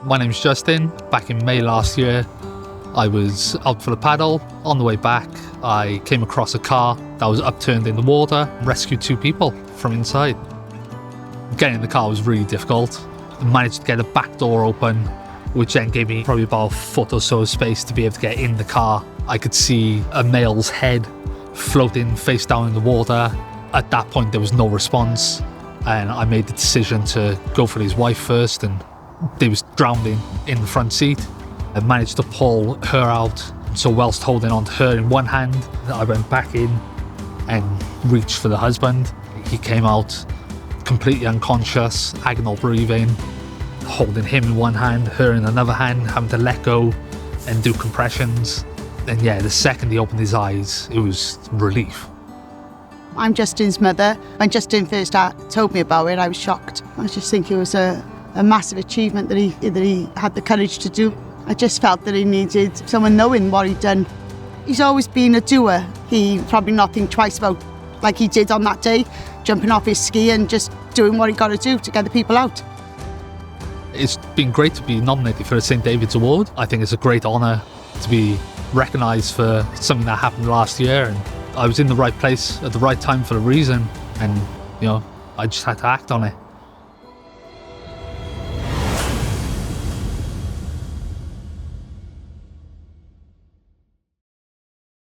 My name's Justin. Back in May last year, I was out for the paddle. On the way back, I came across a car that was upturned in the water and rescued 2 people from inside. Getting in the car was really difficult. I managed to get the back door open, which then gave me probably about a foot or so of space to be able to get in the car. I could see a male's head floating face down in the water. At that point, there was no response, and I made the decision to go for his wife first, and they was drowning in the front seat. I managed to pull her out, so whilst holding on to her in one hand, I went back in and reached for the husband. He came out completely unconscious, agonal breathing, holding him in one hand, her in another hand, having to let go and do compressions. And yeah, the second he opened his eyes, it was relief. I'm Justin's mother. When Justin first told me about it, I was shocked. I just think it was a massive achievement that he had the courage to do. I just felt that he needed someone knowing what he'd done. He's always been a doer. He probably not think twice about, like he did on that day, jumping off his ski and just doing what he got to do to get the people out. It's been great to be nominated for the St. David's Award. I think it's a great honour to be recognised for something that happened last year, and I was in the right place at the right time for a reason, and I just had to act on it.